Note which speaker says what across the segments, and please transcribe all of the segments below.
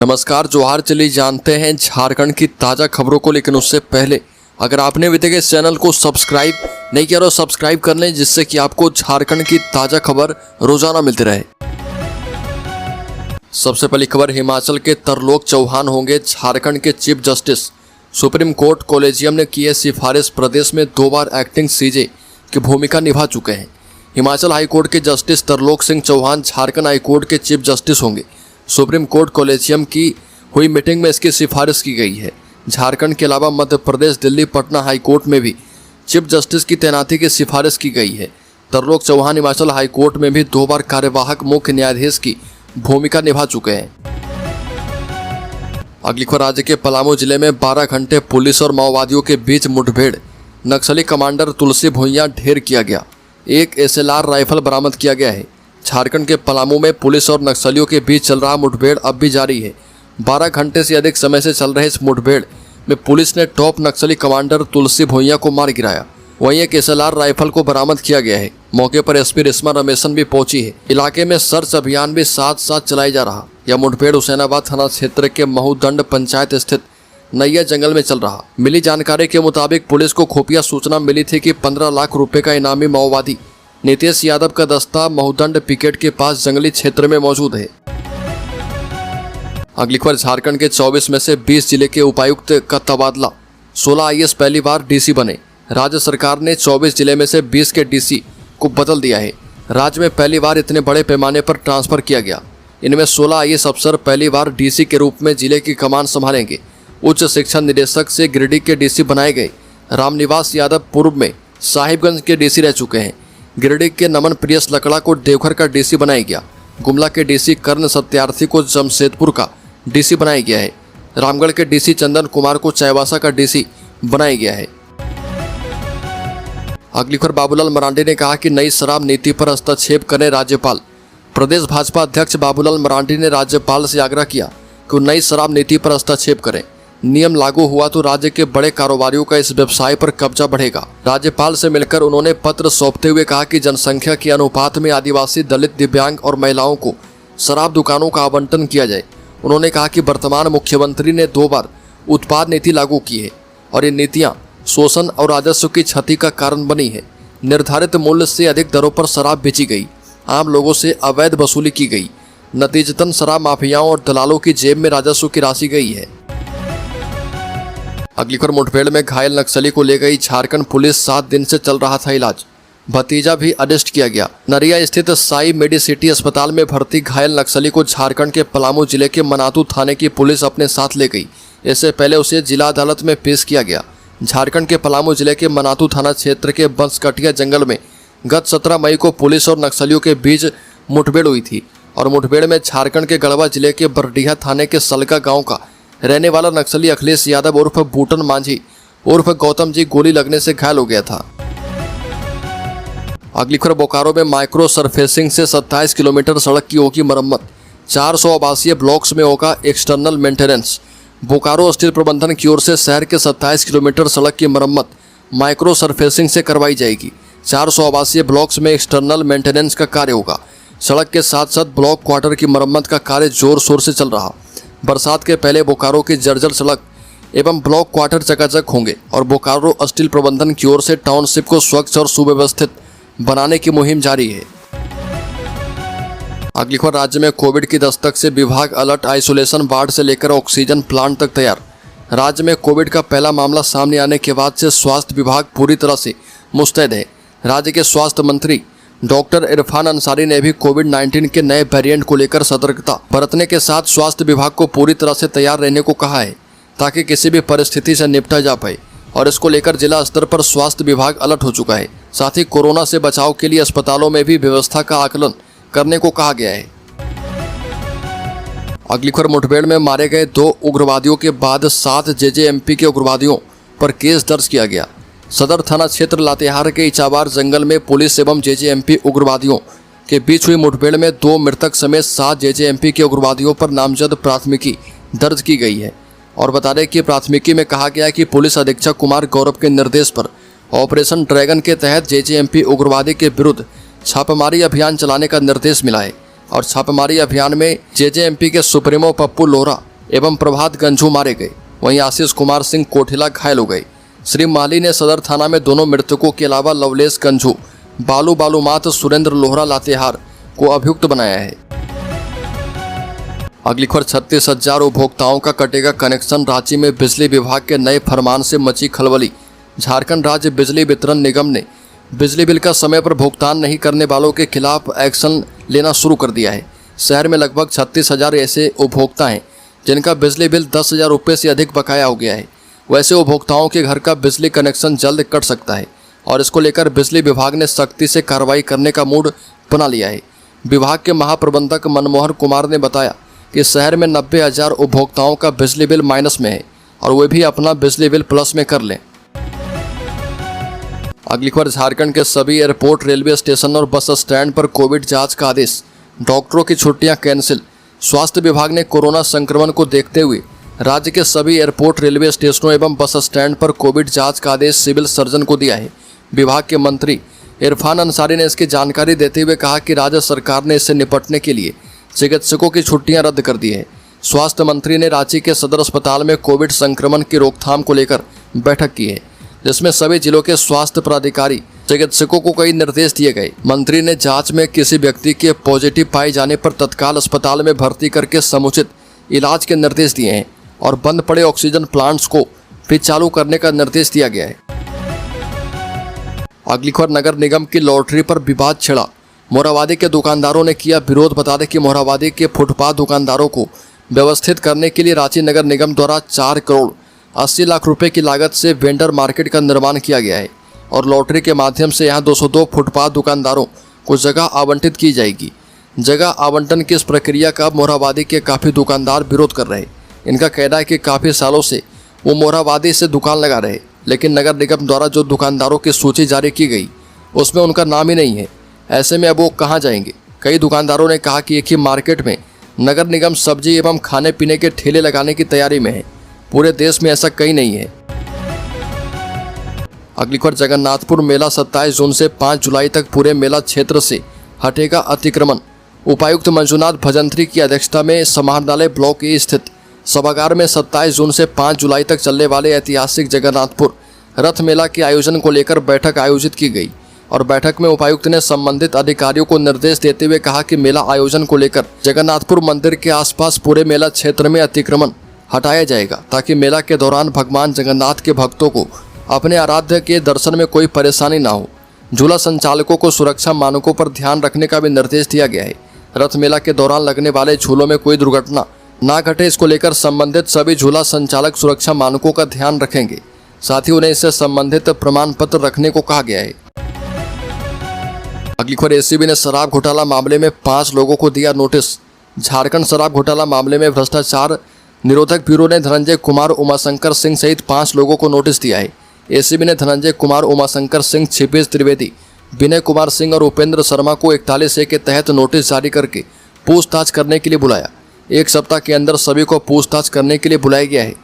Speaker 1: नमस्कार, जोहार। चलिए जानते हैं झारखंड की ताज़ा खबरों को, लेकिन उससे पहले अगर आपने अभी तक इस चैनल को सब्सक्राइब नहीं किया तो सब्सक्राइब कर लें, जिससे कि आपको झारखंड की ताज़ा खबर रोजाना मिलती रहे। सबसे पहली खबर, हिमाचल के तरलोक चौहान होंगे झारखंड के chief justice. Supreme court collegium ने की है सिफारिश। प्रदेश में 2 बार एक्टिंग सीजे की भूमिका निभा चुके हैं। हिमाचल हाईकोर्ट के जस्टिस तरलोक सिंह चौहान झारखंड हाईकोर्ट के चीफ जस्टिस होंगे। सुप्रीम कोर्ट कॉलेजियम की हुई मीटिंग में इसकी सिफारिश की गई है। झारखंड के अलावा मध्य प्रदेश, दिल्ली, पटना हाईकोर्ट में भी चीफ जस्टिस की तैनाती की सिफारिश की गई है। तरलोक चौहान हिमाचल हाईकोर्ट में भी 2 बार कार्यवाहक मुख्य न्यायाधीश की भूमिका निभा चुके हैं। अगली खबर, राज्य के पलामू जिले में 12 घंटे पुलिस और माओवादियों के बीच मुठभेड़। नक्सली कमांडर तुलसी भुइयां ढेर किया गया। एक SLR राइफल बरामद किया गया है। झारखंड के पलामू में पुलिस और नक्सलियों के बीच चल रहा मुठभेड़ अब भी जारी है। 12 घंटे से अधिक समय से चल रहे इस मुठभेड़ में पुलिस ने टॉप नक्सली कमांडर तुलसी भुइयां को मार गिराया। वहीं एक SLR राइफल को बरामद किया गया है। मौके पर SP रेशमा रमेशन भी पहुंची है। इलाके में सर्च अभियान भी साथ साथ चलाया जा रहा। यह मुठभेड़ हुसैनाबाद थाना क्षेत्र के महूदंड पंचायत स्थित नैया जंगल में चल रहा। मिली जानकारी के मुताबिक पुलिस को खुफिया सूचना मिली थी कि 15 लाख रुपए का इनामी माओवादी नीतीश यादव का दस्ता महूदंड पिकेट के पास जंगली क्षेत्र में मौजूद है। अगली खबर, झारखंड के 24 में से 20 जिले के उपायुक्त का तबादला। 16 IAS पहली बार DC बने। राज्य सरकार ने 24 जिले में से 20 के DC को बदल दिया है। राज्य में पहली बार इतने बड़े पैमाने पर ट्रांसफर किया गया। इनमें 16 IAS अफसर पहली बार DC के रूप में जिले की कमान संभालेंगे। उच्च शिक्षा निदेशक से गिरिडीह के DC बनाए गए रामनिवास यादव पूर्व में साहिबगंज के DC रह चुके हैं। गिरिडीह के नमन प्रियस लकड़ा को देवघर का DC बनाया गया। गुमला के DC कर्ण सत्यार्थी को जमशेदपुर का DC बनाया गया है। रामगढ़ के DC चंदन कुमार को चाईबासा का DC बनाया गया है। अगली खबर, बाबूलाल मरांडी ने कहा कि नई शराब नीति पर हस्तक्षेप करें राज्यपाल। प्रदेश भाजपा अध्यक्ष बाबूलाल मरांडी ने राज्यपाल से आग्रह किया कि नई शराब नीति पर हस्तक्षेप करें। नियम लागू हुआ तो राज्य के बड़े कारोबारियों का इस व्यवसाय पर कब्जा बढ़ेगा। राज्यपाल से मिलकर उन्होंने पत्र सौंपते हुए कहा कि जनसंख्या के अनुपात में आदिवासी, दलित, दिव्यांग और महिलाओं को शराब दुकानों का आवंटन किया जाए। उन्होंने कहा कि वर्तमान मुख्यमंत्री ने 2 बार उत्पाद नीति लागू की है और ये नीतियाँ शोषण और राजस्व की क्षति का कारण बनी है। निर्धारित मूल्य से अधिक दरों पर शराब बेची गई। आम लोगों से अवैध वसूली की गई। नतीजतन शराब माफियाओं और दलालों की जेब में राजस्व की राशि गई है। अगली खबर, मुठभेड़ में घायल नक्सली को ले गई झारखंड पुलिस। 7 दिन से चल रहा था इलाज। भतीजा भी अरेस्ट किया गया। नरिया स्थित साई मेडिसिटी अस्पताल में भर्ती घायल नक्सली को झारखंड के पलामू जिले के मनातू थाने की पुलिस अपने साथ ले गई। इससे पहले उसे जिला अदालत में पेश किया गया। झारखंड के पलामू जिले के मनातू थाना क्षेत्र के बंसकटिया जंगल में गत 17 मई को पुलिस और नक्सलियों के बीच मुठभेड़ हुई थी और मुठभेड़ में झारखंड के गढ़वा जिले के बरडीहा थाने के सलका गांव का रहने वाला नक्सली अखिलेश यादव उर्फ बूटन मांझी उर्फ गौतम जी गोली लगने से घायल हो गया था। अगली खबर, बोकारो में माइक्रो सरफेसिंग से 27 किलोमीटर सड़क की होगी मरम्मत। 400 आवासीय ब्लॉक्स में होगा एक्सटर्नल मेंटेनेंस। बोकारो स्टील प्रबंधन की ओर से शहर के 27 किलोमीटर सड़क की मरम्मत माइक्रो सरफेसिंग से करवाई जाएगी। 400 आवासीय ब्लॉक्स में एक्सटर्नल मेंटेनेंस का कार्य होगा। सड़क के साथ साथ ब्लॉक क्वार्टर की मरम्मत का कार्य जोर शोर से चल रहा। बरसात के पहले बोकारो की जर्जर सड़क एवं ब्लॉक क्वार्टर चकाचक होंगे और बोकारो स्टील प्रबंधन की ओर से टाउनशिप को स्वच्छ और सुव्यवस्थित बनाने की मुहिम जारी है। अगली खबर, राज्य में कोविड की दस्तक से विभाग अलर्ट। आइसोलेशन वार्ड से लेकर ऑक्सीजन प्लांट तक तैयार। राज्य में कोविड का पहला मामला सामने आने के बाद से स्वास्थ्य विभाग पूरी तरह से मुस्तैद है। राज्य के स्वास्थ्य मंत्री डॉक्टर इरफान अंसारी ने भी कोविड-19 के नए वेरिएंट को लेकर सतर्कता बरतने के साथ स्वास्थ्य विभाग को पूरी तरह से तैयार रहने को कहा है, ताकि किसी भी परिस्थिति से निपटा जा पाए। और इसको लेकर जिला स्तर पर स्वास्थ्य विभाग अलर्ट हो चुका है। साथ ही कोरोना से बचाव के लिए अस्पतालों में भी व्यवस्था का आकलन करने को कहा गया है। अगली खबर, मुठभेड़ में मारे गए 2 उग्रवादियों के बाद 7 JJMP के उग्रवादियों पर केस दर्ज किया गया। सदर थाना क्षेत्र लातेहार के इचाबार जंगल में पुलिस एवं JJMP उग्रवादियों के बीच हुई मुठभेड़ में 2 मृतक समेत 7 JJMP के उग्रवादियों पर नामजद प्राथमिकी दर्ज की गई है। और बता दें कि प्राथमिकी में कहा गया है कि पुलिस अधीक्षक कुमार गौरव के निर्देश पर ऑपरेशन ड्रैगन के तहत JJMP उग्रवादी के विरुद्ध छापेमारी अभियान चलाने का निर्देश मिला है और छापेमारी अभियान में JJMP के सुप्रीमो पप्पू लोहरा एवं प्रभात गंझू मारे गए। वहीं आशीष कुमार सिंह कोठिला घायल हो गए। श्री माली ने सदर थाना में दोनों मृतकों के अलावा लवलेश गंझू, बालू बालूमात, सुरेंद्र लोहरा लातेहार को अभियुक्त बनाया है। अगली खबर 36,000 उपभोक्ताओं का कटेगा कनेक्शन। रांची में बिजली विभाग के नए फरमान से मची खलबली। झारखंड राज्य बिजली वितरण निगम ने बिजली बिल का समय पर भुगतान नहीं करने वालों के खिलाफ एक्शन लेना शुरू कर दिया है। शहर में लगभग 36,000 ऐसे उपभोक्ता हैं जिनका बिजली बिल 10,000 रुपये से अधिक बकाया हो गया है। वैसे उपभोक्ताओं के घर का बिजली कनेक्शन जल्द कट सकता है और इसको लेकर बिजली विभाग ने सख्ती से कार्रवाई करने का मूड बना लिया है। विभाग के महाप्रबंधक मनमोहन कुमार ने बताया कि शहर में 90,000 उपभोक्ताओं का बिजली बिल माइनस में है और वे भी अपना बिजली बिल प्लस में कर लें। अगली खबर, झारखंड के सभी एयरपोर्ट, रेलवे स्टेशन और बस स्टैंड पर कोविड जांच का आदेश। डॉक्टरों की छुट्टियां कैंसिल। स्वास्थ्य विभाग ने कोरोना संक्रमण को देखते हुए राज्य के सभी एयरपोर्ट, रेलवे स्टेशनों एवं बस स्टैंड पर कोविड जांच का आदेश सिविल सर्जन को दिया है। विभाग के मंत्री इरफान अंसारी ने इसकी जानकारी देते हुए कहा कि राज्य सरकार ने इससे निपटने के लिए चिकित्सकों की छुट्टियां रद्द कर दी है। स्वास्थ्य मंत्री ने रांची के सदर अस्पताल में कोविड संक्रमण की रोकथाम को लेकर बैठक की है, जिसमें सभी जिलों के स्वास्थ्य पदाधिकारी, चिकित्सकों को कई निर्देश दिए गए। मंत्री ने जांच में किसी व्यक्ति के पॉजिटिव पाए जाने पर तत्काल अस्पताल में भर्ती करके समुचित इलाज के निर्देश दिए हैं और बंद पड़े ऑक्सीजन प्लांट्स को फिर चालू करने का निर्देश दिया गया है। अगली खबर, नगर निगम की लॉटरी पर विवाद छिड़ा। मोरहाबादी के दुकानदारों ने किया विरोध। बता दें कि मोरहाबादी के फुटपाथ दुकानदारों को व्यवस्थित करने के लिए रांची नगर निगम द्वारा 4 करोड़ 80 लाख रुपए की लागत से वेंडर मार्केट का निर्माण किया गया है और लॉटरी के माध्यम से यहां 202 फुटपाथ दुकानदारों को जगह आवंटित की जाएगी। जगह आवंटन की इस प्रक्रिया का मोरहाबादी के काफ़ी दुकानदार विरोध कर रहे हैं। इनका कहना है कि काफ़ी सालों से वो मोरहाबादी से दुकान लगा रहे, लेकिन नगर निगम द्वारा जो दुकानदारों की सूची जारी की गई उसमें उनका नाम ही नहीं है। ऐसे में अब वो कहाँ जाएंगे। कई दुकानदारों ने कहा कि एक ही मार्केट में नगर निगम सब्जी एवं खाने पीने के ठेले लगाने की तैयारी में है। पूरे देश में ऐसा कहीं नहीं है। अगली खबर, जगन्नाथपुर मेला 27 जून से 5 जुलाई तक पूरे मेला क्षेत्र से हटेगा अतिक्रमण। उपायुक्त मंजुनाथ भजंत्री की अध्यक्षता में समाहरणालय ब्लॉक ए स्थित सभागार में 27 जून से 5 जुलाई तक चलने वाले ऐतिहासिक जगन्नाथपुर रथ मेला के आयोजन को लेकर बैठक आयोजित की गई और बैठक में उपायुक्त ने संबंधित अधिकारियों को निर्देश देते हुए कहा कि मेला आयोजन को लेकर जगन्नाथपुर मंदिर के आसपास पूरे मेला क्षेत्र में अतिक्रमण हटाया जाएगा ताकि मेला के दौरान भगवान जगन्नाथ के भक्तों को अपने आराध्य के दर्शन में कोई परेशानी ना हो। झूला संचालकों को सुरक्षा मानकों पर ध्यान रखने का भी निर्देश दिया गया है। रथ मेला के दौरान लगने वाले झूलों में कोई दुर्घटना ना घटे, इसको लेकर संबंधित सभी झूला संचालक सुरक्षा मानकों का ध्यान रखेंगे। साथ ही उन्हें इससे संबंधित प्रमाण पत्र रखने को कहा गया है। अगली खबर, एसीबी ने शराब घोटाला मामले में 5 लोगों को दिया नोटिस। झारखंड शराब घोटाला मामले में भ्रष्टाचार निरोधक ब्यूरो ने धनंजय कुमार, उमाशंकर सिंह सहित 5 लोगों को नोटिस दिया है। एसीबी ने धनंजय कुमार, उमाशंकर सिंह, क्षिपेश त्रिवेदी, विनय कुमार सिंह और उपेंद्र शर्मा को 41A के तहत नोटिस जारी करके पूछताछ करने के लिए बुलाया। 1 सप्ताह के अंदर सभी को पूछताछ करने के लिए बुलाया गया है।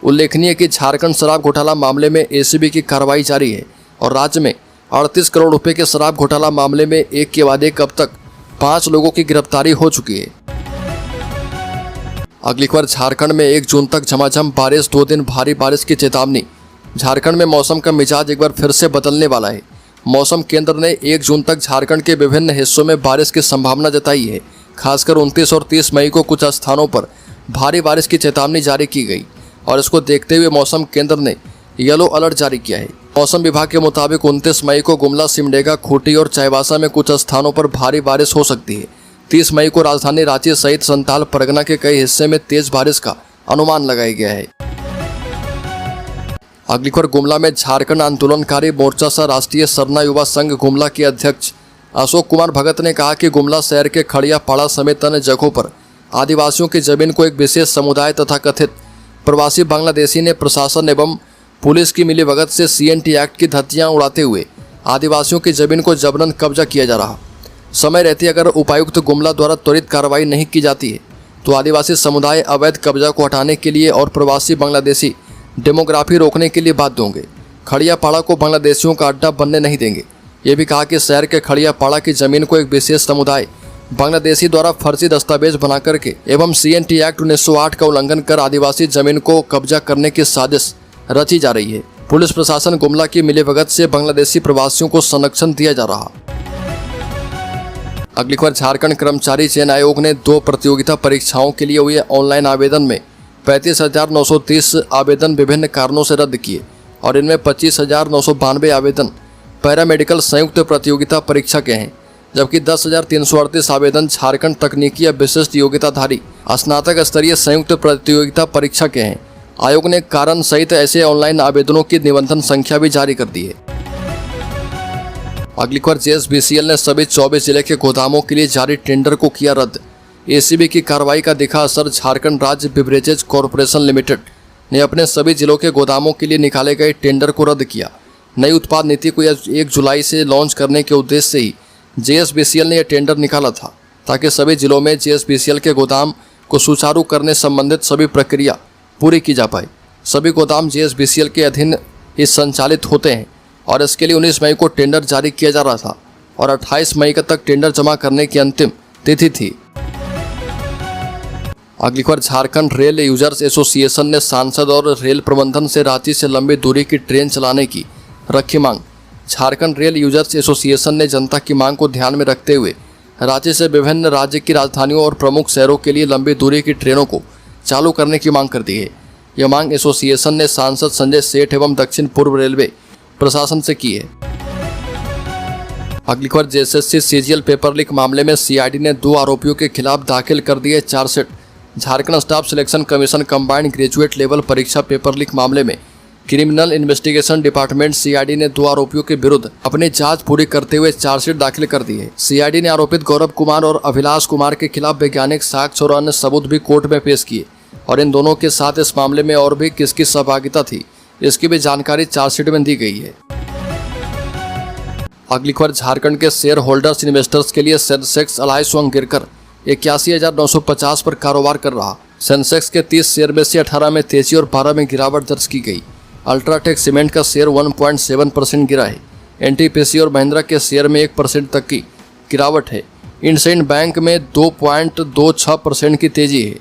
Speaker 1: उल्लेखनीय कि झारखंड शराब घोटाला मामले में एसीबी की कार्रवाई जारी है और राज्य में 38 करोड़ रुपए के शराब घोटाला मामले में एक के बाद एक अब तक 5 लोगों की गिरफ्तारी हो चुकी है। अगली खबर, झारखंड में 1 जून तक झमाझम बारिश, 2 दिन भारी बारिश की चेतावनी। झारखंड में मौसम का मिजाज एक बार फिर से बदलने वाला है। मौसम केंद्र ने 1 जून तक झारखंड के विभिन्न हिस्सों में बारिश की संभावना जताई है। खासकर 29 और 30 मई को कुछ स्थानों पर भारी बारिश की चेतावनी जारी की गई और इसको देखते हुए मौसम केंद्र ने येलो अलर्ट जारी किया है। मौसम विभाग के मुताबिक 29 मई को गुमला, सिमडेगा, खूंटी और चाईबासा में कुछ स्थानों पर भारी बारिश हो सकती है। 30 मई को राजधानी रांची सहित संताल परगना के कई हिस्से में तेज बारिश का अनुमान लगाया गया है। अगली खबर, गुमला में झारखंड आंदोलनकारी मोर्चा सह राष्ट्रीय सरना युवा संघ गुमला के अध्यक्ष अशोक कुमार भगत ने कहा कि गुमला शहर के खड़िया पाड़ा समेत अन्य जगहों पर आदिवासियों की जमीन को एक विशेष समुदाय तथा कथित प्रवासी बांग्लादेशी ने प्रशासन एवं पुलिस की मिलीभगत से CNT एक्ट की धज्जियां उड़ाते हुए आदिवासियों की जमीन को जबरन कब्जा किया जा रहा। समय रहते अगर उपायुक्त गुमला द्वारा त्वरित कार्रवाई नहीं की जाती है तो आदिवासी समुदाय अवैध कब्जा को हटाने के लिए और प्रवासी बांग्लादेशी डेमोग्राफी रोकने के लिए बाध्य होंगे। खड़िया पाड़ा को बांग्लादेशियों का अड्डा बनने नहीं देंगे। ये भी कहा कि शहर के खड़िया पाड़ा की जमीन को एक विशेष समुदाय बांग्लादेशी द्वारा फर्जी दस्तावेज बना करके एवं CNT एक्ट 1908 का उल्लंघन कर आदिवासी जमीन को कब्जा करने की साजिश रची जा रही है। पुलिस प्रशासन गुमला की मिलीभगत से बांग्लादेशी प्रवासियों को संरक्षण दिया जा रहा। अगली खबर, झारखंड कर्मचारी चयन आयोग ने 2 प्रतियोगिता परीक्षाओं के लिए हुए ऑनलाइन आवेदन में 35,930 आवेदन विभिन्न कारणों से रद्द किए और इनमें 25,992 आवेदन पैरामेडिकल संयुक्त प्रतियोगिता परीक्षा के हैं, जबकि 10,338 आवेदन झारखंड तकनीकी या विशिष्ट योग्यताधारी स्नातक स्तरीय संयुक्त प्रतियोगिता परीक्षा के हैं। आयोग ने कारण सहित ऐसे ऑनलाइन आवेदनों की निबंधन संख्या भी जारी कर दी है। अगली खबर, JSBCL ने सभी 24 जिले के गोदामों के लिए जारी टेंडर को किया रद्द। ACB की कार्रवाई का दिखा असर। झारखंड राज्य बिवरेजेज कॉरपोरेशन लिमिटेड ने अपने सभी जिलों के गोदामों के लिए निकाले गए टेंडर को रद्द किया। नई उत्पाद नीति को 1 जुलाई से लॉन्च करने के उद्देश्य से ही JSBCL ने यह टेंडर निकाला था, ताकि सभी जिलों में JSBCL के गोदाम को सुचारू करने संबंधित सभी प्रक्रिया पूरी की जा पाए। सभी गोदाम JSBCL के अधीन ही संचालित होते हैं और इसके लिए 19 मई को टेंडर जारी किया जा रहा था और 28 मई तक टेंडर जमा करने की अंतिम तिथि थी। अगली खबर, झारखंड रेल यूजर्स एसोसिएशन ने सांसद और रेल प्रबंधन से रांची से लंबी दूरी की ट्रेन चलाने की रखी मांग। झारखंड रेल यूजर्स एसोसिएशन ने जनता की मांग को ध्यान में रखते हुए रांची से विभिन्न राज्य की राजधानियों और प्रमुख शहरों के लिए लंबी दूरी की ट्रेनों को चालू करने की मांग कर दी है। यह मांग एसोसिएशन ने सांसद संजय सेठ एवं दक्षिण पूर्व रेलवे प्रशासन से की है। अगली खबर, JSSC CGL पेपर लीक मामले में CID ने 2 आरोपियों के खिलाफ दाखिल कर दिए chargesheet. Jharkhand staff selection commission combined graduate level परीक्षा पेपर लीक मामले में क्रिमिनल इन्वेस्टिगेशन डिपार्टमेंट CID ने 2 आरोपियों के विरुद्ध अपनी जांच पूरी करते हुए चार्जशीट दाखिल कर दी है। CID ने आरोपित गौरव कुमार और अभिलाष कुमार के खिलाफ वैज्ञानिक साक्ष्य और अन्य सबूत भी कोर्ट में पेश किए और इन दोनों के साथ इस मामले में और भी किसकी सहभागिता थी, इसकी भी जानकारी चार्जशीट में दी गई है। अगली खबर, झारखंड के शेयर होल्डर्स इन्वेस्टर्स के लिए सेंसेक्स 2.5 अंक गिरकर 81,950 पर कारोबार कर रहा। सेंसेक्स के 30 शेयर में से 18 में तेजी और 12 में गिरावट दर्ज की गई। अल्ट्राटेक सीमेंट का शेयर 1.7% गिरा है। NTPC और महिंद्रा के शेयर में 1% तक की गिरावट है। इंडसइंड बैंक में 2.26% की तेजी है।